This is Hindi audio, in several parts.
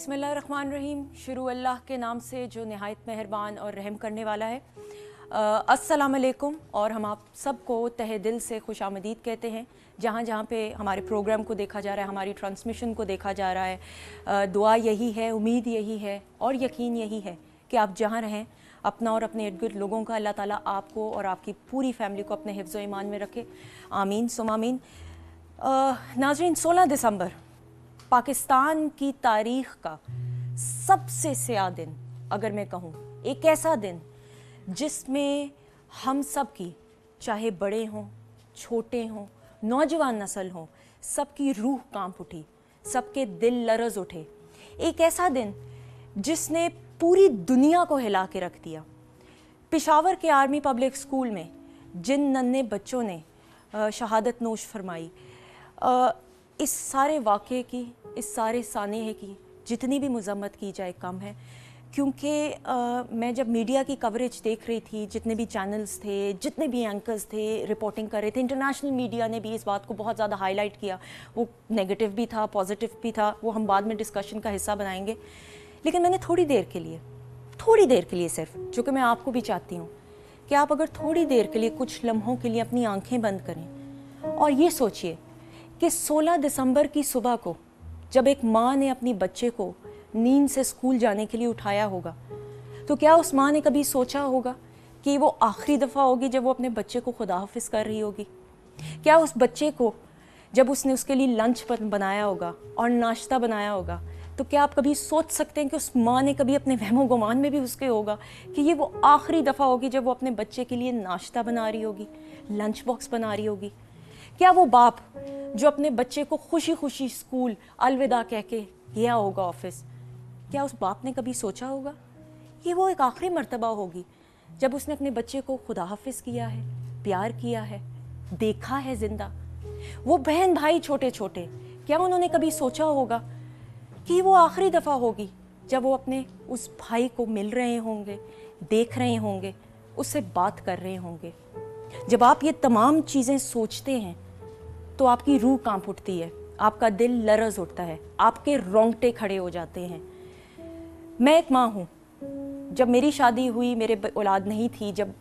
बिस्मिल्लाहिर्रहमानिर्रहीम। शुरू अल्लाह के नाम से जो निहायत मेहरबान और रहम करने वाला है। अस्सलाम वालेकुम। और हम आप सबको तहे दिल से खुश आमदीद कहते हैं जहाँ जहाँ पे हमारे प्रोग्राम को देखा जा रहा है, हमारी ट्रांसमिशन को देखा जा रहा है। दुआ यही है, उम्मीद यही है और यकीन यही है कि आप जहाँ रहें अपना और अपने इर्द गिर्द लोगों का अल्लाह ताला आपको और आपकी पूरी फैमिली को अपने हिफ्ज़ व ईमान में रखे। आमीन सुम आमीन। नाज़रीन, 16 दिसंबर पाकिस्तान की तारीख़ का सबसे स्याह दिन अगर मैं कहूँ, एक ऐसा दिन जिसमें हम सब की, चाहे बड़े हों छोटे हों नौजवान नस्ल हों, सबकी रूह कांप उठी, सबके दिल लरज़ उठे। एक ऐसा दिन जिसने पूरी दुनिया को हिला के रख दिया। पेशावर के आर्मी पब्लिक स्कूल में जिन नन्हे बच्चों ने शहादत नोश फरमाई, इस सारे वाक़े की, इस सारे सानेहे की जितनी भी मज़म्मत की जाए कम है। क्योंकि मैं जब मीडिया की कवरेज देख रही थी, जितने भी चैनल्स थे, जितने भी एंकर्स थे रिपोर्टिंग कर रहे थे, इंटरनेशनल मीडिया ने भी इस बात को बहुत ज़्यादा हाईलाइट किया। वो नेगेटिव भी था, पॉजिटिव भी था, वो हम बाद में डिस्कशन का हिस्सा बनाएंगे। लेकिन मैंने थोड़ी देर के लिए सिर्फ, जो कि मैं आपको भी चाहती हूँ कि आप अगर थोड़ी देर के लिए, कुछ लम्हों के लिए अपनी आंखें बंद करें और ये सोचिए कि 16 दिसंबर की सुबह को जब एक माँ ने अपनी बच्चे को नींद से स्कूल जाने के लिए उठाया होगा, तो क्या उस माँ ने कभी सोचा होगा कि वो आखिरी दफ़ा होगी जब वो अपने बच्चे को खुदा हाफिज़ कर रही होगी? क्या उस बच्चे को जब उसने उसके लिए लंच बनाया होगा और नाश्ता बनाया होगा, तो क्या आप कभी सोच सकते हैं कि उस माँ ने कभी अपने वहमो गुमान में भी उसके होगा कि ये वो आखिरी दफ़ा होगी जब वो अपने बच्चे के लिए नाश्ता बना रही होगी, लंच बॉक्स बना रही होगी? क्या वो बाप जो अपने बच्चे को खुशी खुशी स्कूल अलविदा कह के गया होगा ऑफिस, क्या उस बाप ने कभी सोचा होगा कि वो एक आखिरी मर्तबा होगी जब उसने अपने बच्चे को खुदा हाफिज़ किया है, प्यार किया है, देखा है ज़िंदा? वो बहन भाई छोटे छोटे, क्या उन्होंने कभी सोचा होगा कि वो आखिरी दफ़ा होगी जब वो अपने उस भाई को मिल रहे होंगे, देख रहे होंगे, उससे बात कर रहे होंगे? जब आप ये तमाम चीज़ें सोचते हैं तो आपकी रूह कांप उठती है, आपका दिल लरज़ उठता है, आपके रोंगटे खड़े हो जाते हैं। मैं एक माँ हूँ। जब मेरी शादी हुई, मेरे औलाद नहीं थी, जब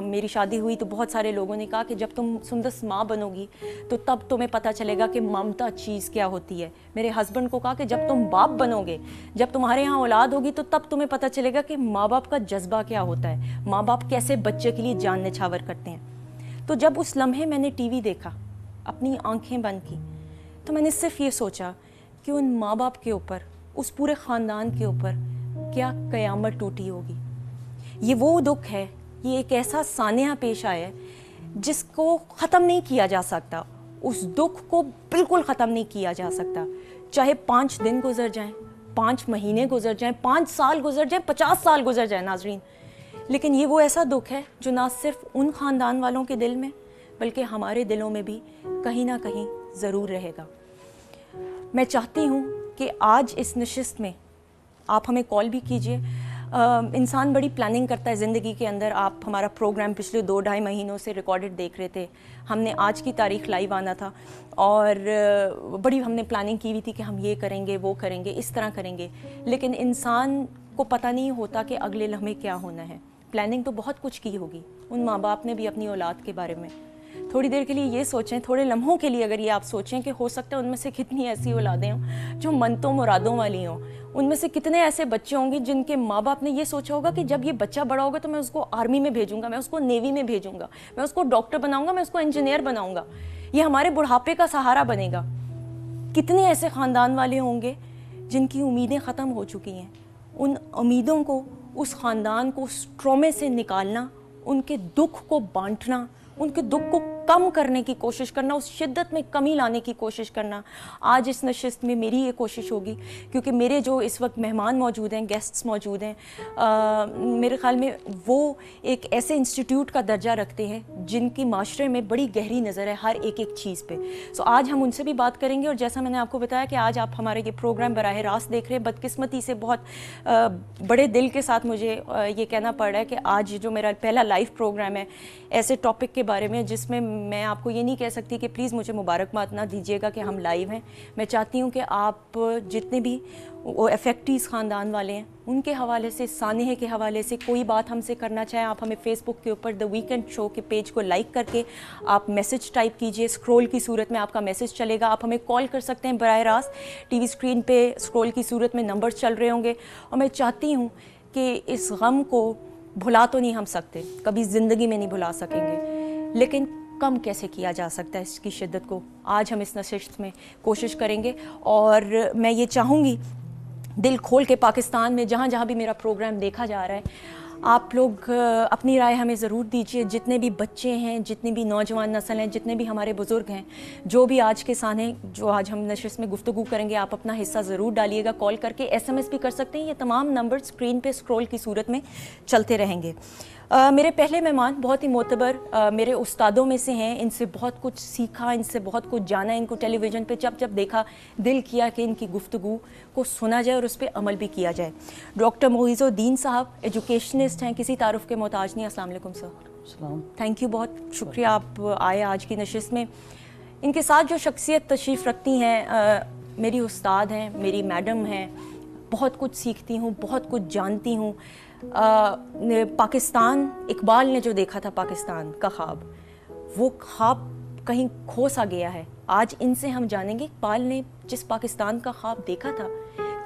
मेरी शादी हुई तो बहुत सारे लोगों ने कहा कि जब तुम सुंदस माँ बनोगी तो तब तुम्हें पता चलेगा कि ममता चीज़ क्या होती है। मेरे हस्बैंड को कहा कि जब तुम बाप बनोगे, जब तुम्हारे यहाँ औलाद होगी तो तब तुम्हें पता चलेगा कि माँ बाप का जज्बा क्या होता है, माँ बाप कैसे बच्चे के लिए जान निछावर करते हैं। तो जब उस लम्हे मैंने टीवी देखा, अपनी आंखें बंद की, तो मैंने सिर्फ ये सोचा कि उन माँ बाप के ऊपर, उस पूरे ख़ानदान के ऊपर क्या क़यामत टूटी होगी। ये वो दुख है, ये एक ऐसा सानिया पेश आया है जिसको ख़त्म नहीं किया जा सकता। उस दुख को बिल्कुल ख़त्म नहीं किया जा सकता, चाहे 5 दिन गुजर जाएं, 5 महीने गुजर जाएं, 5 साल गुजर जाएं, 50 साल गुजर जाएं नाज़रीन। लेकिन ये वो ऐसा दुख है जो ना सिर्फ उन ख़ानदान वालों के दिल में बल्कि हमारे दिलों में भी कहीं ना कहीं ज़रूर रहेगा। मैं चाहती हूँ कि आज इस नशिस्त में आप हमें कॉल भी कीजिए। इंसान बड़ी प्लानिंग करता है ज़िंदगी के अंदर। आप हमारा प्रोग्राम पिछले 2-2.5 महीनों से रिकॉर्डेड देख रहे थे। हमने आज की तारीख़ लाइव आना था और बड़ी हमने प्लानिंग की हुई थी कि हम ये करेंगे, वो करेंगे, इस तरह करेंगे। लेकिन इंसान को पता नहीं होता कि अगले लम्हे क्या होना है। प्लानिंग तो बहुत कुछ की होगी। उन माँ बाप ने भी अपनी औलाद के बारे में थोड़ी देर के लिए ये सोचें, थोड़े लम्हों के लिए अगर ये आप सोचें कि हो सकता है उनमें से कितनी ऐसी औलादें हों जो मनतों मुरादों वाली हों। उनमें से कितने ऐसे बच्चे होंगे जिनके माँ बाप ने ये सोचा होगा कि जब ये बच्चा बड़ा होगा तो मैं उसको आर्मी में भेजूंगा, मैं उसको नेवी में भेजूंगा, मैं उसको डॉक्टर बनाऊंगा, मैं उसको इंजीनियर बनाऊंगा, ये हमारे बुढ़ापे का सहारा बनेगा। कितने ऐसे ख़ानदान वाले होंगे जिनकी उम्मीदें ख़त्म हो चुकी हैं। उन उम्मीदों को, उस ख़ानदान को उस ट्रॉमे से निकालना, उनके दुख को बांटना, उनके दुख को कम करने की कोशिश करना, उस शिद्दत में कमी लाने की कोशिश करना, आज इस नशिस्त में मेरी ये कोशिश होगी। क्योंकि मेरे जो इस वक्त मेहमान मौजूद हैं, गेस्ट्स मौजूद हैं, मेरे ख़्याल में वो एक ऐसे इंस्टीट्यूट का दर्जा रखते हैं जिनकी माशरे में बड़ी गहरी नज़र है हर एक एक चीज़ पे। सो आज हम उनसे भी बात करेंगे। और जैसा मैंने आपको बताया कि आज आप हमारे ये प्रोग्राम बराह रास्त देख रहे हैं। बदकिस्मती से बहुत बड़े दिल के साथ मुझे ये कहना पड़ रहा है कि आज जो मेरा पहला लाइव प्रोग्राम है ऐसे टॉपिक के बारे में, जिसमें मैं आपको ये नहीं कह सकती कि प्लीज़ मुझे मुबारकबाद ना दीजिएगा कि हम लाइव हैं। मैं चाहती हूँ कि आप जितने भी वो अफेक्टीज़ ख़ानदान वाले हैं, उनके हवाले से, सानेह के हवाले से कोई बात हमसे करना चाहें, आप हमें फेसबुक के ऊपर द वीकेंड शो के पेज को लाइक करके आप मैसेज टाइप कीजिए, स्क्रॉल की सूरत में आपका मैसेज चलेगा। आप हमें कॉल कर सकते हैं बराह रास्त, टीवी स्क्रीन पे स्क्रॉल की सूरत में नंबर चल रहे होंगे। और मैं चाहती हूँ कि इस गम को भुला तो नहीं हम सकते, कभी ज़िंदगी में नहीं भुला सकेंगे, लेकिन कम कैसे किया जा सकता है इसकी शिद्दत को, आज हम इस नशिस्त में कोशिश करेंगे। और मैं ये चाहूँगी दिल खोल के पाकिस्तान में जहाँ जहाँ भी मेरा प्रोग्राम देखा जा रहा है, आप लोग अपनी राय हमें ज़रूर दीजिए। जितने भी बच्चे हैं, जितनी भी नौजवान नस्ल हैं, जितने भी हमारे बुज़ुर्ग हैं, जो भी आज के साने जो आज हम नशिस्त में गुफ्तगू करेंगे, आप अपना हिस्सा ज़रूर डालिएगा। कॉल करके SMS भी कर सकते हैं, ये तमाम नंबर स्क्रीन पे स्क्रॉल की सूरत में चलते रहेंगे। मेरे पहले मेहमान बहुत ही मोतबर मेरे उस्तादों में से हैं, इनसे बहुत कुछ सीखा, इनसे बहुत कुछ जाना। इनको टेलीविज़न पे जब जब देखा दिल किया कि इनकी गुफ्तगू को सुना जाए और उस पर अमल भी किया जाए। डॉक्टर मोइज़ुद्दीन साहब एजुकेशनिस्ट हैं, किसी तारुफ के मोहताज नहीं। अस्सलाम वालेकुम सर। थैंक यू, बहुत शुक्रिया आप आए आज की नशिस्त में। इनके साथ जो शख्सियत तशरीफ़ रखती हैं, मेरी उस्ताद हैं, मेरी मैडम हैं, बहुत कुछ सीखती हूँ, बहुत कुछ जानती हूँ। पाकिस्तान, इकबाल ने जो देखा था पाकिस्तान का ख्वाब, वो ख्वाब कहीं खो सा गया है। आज इनसे हम जानेंगे इकबाल ने जिस पाकिस्तान का ख्वाब देखा था,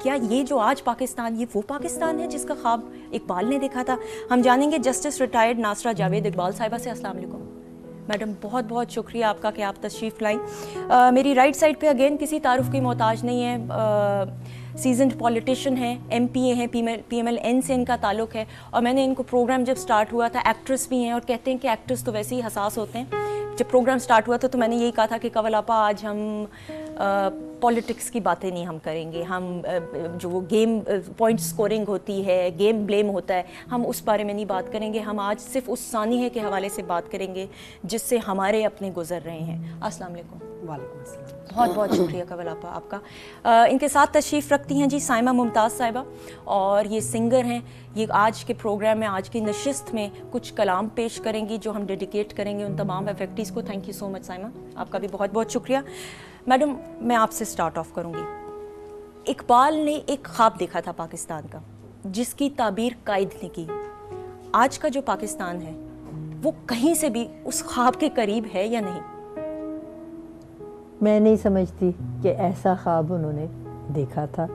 क्या ये जो आज पाकिस्तान, ये वो पाकिस्तान है जिसका ख्वाब इकबाल ने देखा था। हम जानेंगे जस्टिस रिटायर्ड नासरा जावेद इकबाल साहिबा से। अस्सलाम वालेकुम मैडम, बहुत बहुत शुक्रिया आपका कि आप तशरीफ़ लाई। मेरी राइट साइड पे अगेन किसी तारुफ की मोहताज नहीं है, सीजन्ड पॉलिटिशियन हैं, MPA हैं, PMLN से इनका ताल्लुक़ है। और मैंने इनको प्रोग्राम जब स्टार्ट हुआ था, एक्ट्रेस भी हैं, और कहते हैं कि एक्ट्रेस तो वैसे ही हसास होते हैं। जब प्रोग्राम स्टार्ट हुआ था तो मैंने यही कहा था कि कवल आपा आज हम पॉलिटिक्स की बातें नहीं हम करेंगे, हम जो वो गेम पॉइंट स्कोरिंग होती है, गेम ब्लेम होता है, हम उस बारे में नहीं बात करेंगे। हम आज सिर्फ उस सानिह के हवाले से बात करेंगे जिससे हमारे अपने गुजर रहे हैं। अस्सलाम वालेकुम। वालेकुम अस्सलाम। बहुत बहुत शुक्रिया कवल आपा आपका। इनके साथ तशरीफ़ रखती हैं जी साइमा मुमताज़ साहिबा, और ये सिंगर हैं। ये आज के प्रोग्राम में, आज की नशिस्त में कुछ कलाम पेश करेंगी जो हम डेडिकेट करेंगे उन तमाम अफेक्टीज़ को। Thank you so much Saima, आपका भी बहुत बहुत शुक्रिया। मैडम, मैं आपसे स्टार्ट ऑफ करूँगी। इकबाल ने एक ख्वाब देखा था पाकिस्तान का, जिसकी ताबीर कायद ने की। आज का जो पाकिस्तान है वो कहीं से भी उस ख्वाब के करीब है या नहीं? मैं नहीं समझती कि ऐसा ख्वाब उन्होंने देखा था,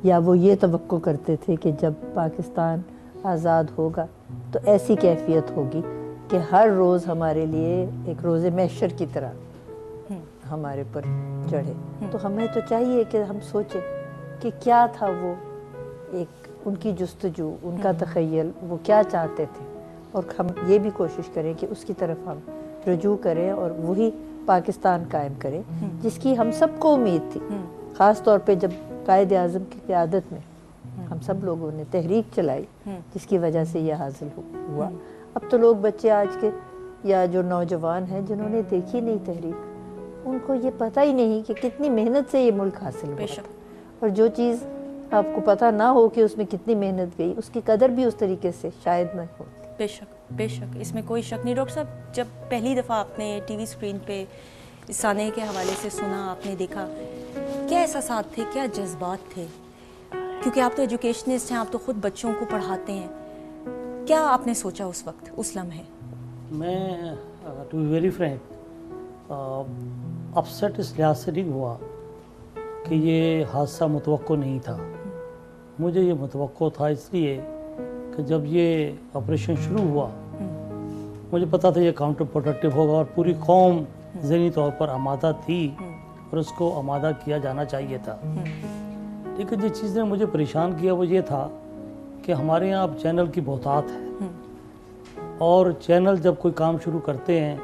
या वो ये तवक्को करते थे कि जब पाकिस्तान आज़ाद होगा तो ऐसी कैफियत होगी कि हर रोज़ हमारे लिए एक रोज़े महशर की तरह हमारे पर चढ़े। तो हमें तो चाहिए कि हम सोचें कि क्या था वो एक उनकी जुस्तजू, उनका तख़य्युल, वो क्या चाहते थे, और हम ये भी कोशिश करें कि उसकी तरफ हम रुजू करें और वही पाकिस्तान कायम करें जिसकी हम सबको उम्मीद थी। ख़ास तौर पे जब कायद आज़म की क़यादत में हम सब लोगों ने तहरीक चलाई जिसकी वजह से यह हासिल हुआ। अब तो लोग, बच्चे आज के या जो नौजवान हैं जिन्होंने देखी नहीं तहरीक, उनको ये पता ही नहीं कि कितनी मेहनत से ये मुल्क हासिल हुआ था। और जो चीज़ आपको पता ना हो कि उसमें कितनी मेहनत गई, उसकी कदर भी उस तरीके से शायद न हो। बेशक बेशक, इसमें कोई शक नहीं। डॉक्टर साहब, जब पहली दफ़ा आपने टीवी स्क्रीन पे इस साने के हवाले से सुना, आपने देखा, क्या एहसासात थे, क्या जज्बात थे? क्योंकि आप तो एजुकेशनिस्ट हैं, आप तो ख़ुद बच्चों को पढ़ाते हैं, क्या आपने सोचा उस वक्त, उस लम्हे? मैं to be very frank upset इस लिहाज से नहीं हुआ कि ये हादसा मुतवक्को नहीं था। मुझे ये मुतवक्को था इसलिए कि जब ये ऑपरेशन शुरू हुआ मुझे पता था ये काउंटर प्रोडक्टिव होगा, और पूरी कौम ज़हनी तौर पर आमादा थी और उसको आमादा किया जाना चाहिए था। लेकिन जिस चीज़ ने मुझे परेशान किया वो ये था कि हमारे यहाँ अब चैनल की बहुतात है, और चैनल जब कोई काम शुरू करते हैं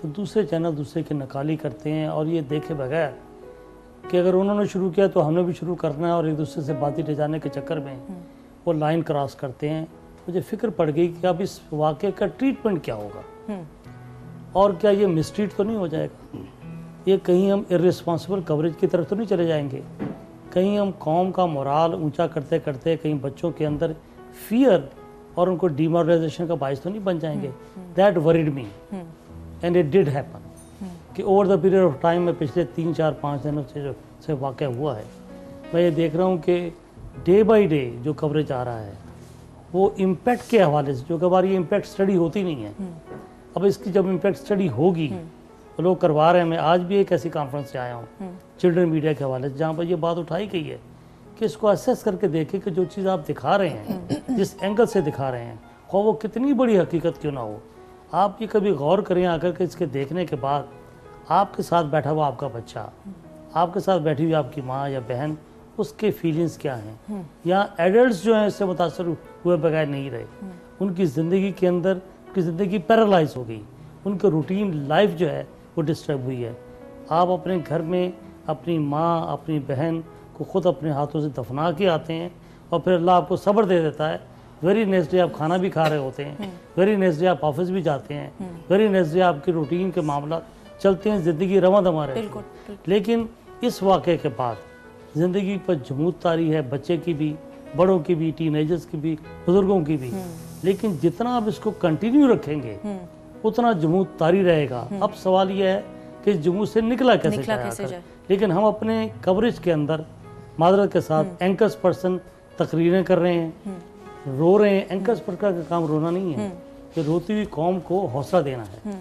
तो दूसरे चैनल दूसरे की नकाली करते हैं, और ये देखे बगैर कि अगर उन्होंने शुरू किया तो हमने भी शुरू करना है, और एक दूसरे से बातें ले जाने के चक्कर में वो लाइन क्रॉस करते हैं। मुझे फ़िक्र पड़ गई कि अब इस वाक़े का ट्रीटमेंट क्या होगा, और क्या ये मिसट्रीट तो नहीं हो जाएगा, ये कहीं हम इर्रिस्पॉन्सिबल कवरेज की तरफ तो नहीं चले जाएंगे, कहीं हम कौम का मोराल ऊंचा करते करते कहीं बच्चों के अंदर फियर और उनको डिमोरलाइजेशन का बायस तो नहीं बन जाएंगे। That worried me and it did happen कि over the period of time में पिछले 3, 4, 5 दिनों से जो वाक़या हुआ है, मैं ये देख रहा हूँ कि डे बाय डे जो कवरेज आ रहा है वो इम्पैक्ट के हवाले से, जो कि हमारी इम्पैक्ट स्टडी होती नहीं है, अब इसकी जब इम्पैक्ट स्टडी होगी तो लोग करवा रहे हैं। मैं आज भी एक ऐसी कॉन्फ्रेंस से आया हूँ चिल्ड्रन मीडिया के हवाले से, जहाँ पर ये बात उठाई गई है कि इसको असेस करके देखें कि जो चीज़ आप दिखा रहे हैं, जिस एंगल से दिखा रहे हैं, और वो कितनी बड़ी हकीकत क्यों ना हो, आप ये कभी गौर करें आकर के इसके देखने के बाद, आपके साथ बैठा हुआ आपका बच्चा, आपके साथ बैठी हुई आपकी माँ या बहन, उसके फीलिंग्स क्या हैं, या एडल्ट्स जो हैं इससे मुतासर हुए बगैर नहीं रहे, उनकी ज़िंदगी के अंदर उनकी ज़िंदगी पैरालाइज हो गई, उनका रूटीन लाइफ जो है वो डिस्टर्ब हुई है। आप अपने घर में अपनी माँ अपनी बहन को खुद अपने हाथों से दफना के आते हैं और फिर अल्लाह आपको सब्र दे देता है। वेरी नेक्स्ट डे आप खाना भी खा रहे होते हैं, वेरी नेक्स्ट डे आप ऑफिस भी जाते हैं, वेरी नेक्स्ट डे आपके रूटीन के मामला चलते हैं, ज़िंदगी रवां दमा रहती है। लेकिन इस वाक़े के बाद ज़िंदगी पर जमूत तारी है, बच्चे की भी, बड़ों की भी, टीनेजर्स की भी, बुज़ुर्गों की भी, लेकिन जितना आप इसको कंटिन्यू रखेंगे उतना जमूत तारी रहेगा। अब सवाल यह है कि इस जमूत से निकला कैसे जाए। लेकिन हम अपने कवरेज के अंदर मादरत के साथ एंकर्स पर्सन तकरीरें कर रहे हैं, रो रहे हैं। एंकर्स पर्सन का काम रोना नहीं है, कि रोती हुई कौम को हौसला देना है।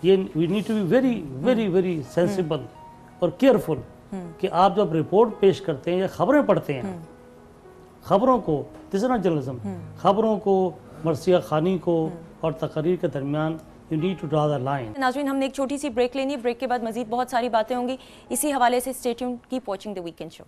ये we need to be very very very sensible और केयरफुल कि आप जब रिपोर्ट पेश करते हैं या खबरें पढ़ते हैं, खबरों को, दिस इज नॉट जर्नलिज्म, खबरों को, मरसिया खानी को और तकरीर के दरमियान you need to draw the line. नाज़रीन, हमने एक छोटी सी ब्रेक लेनी है, ब्रेक के बाद मजीद बहुत सारी बातें होंगी इसी हवाले से। Stay tuned, keep watching the weekend show.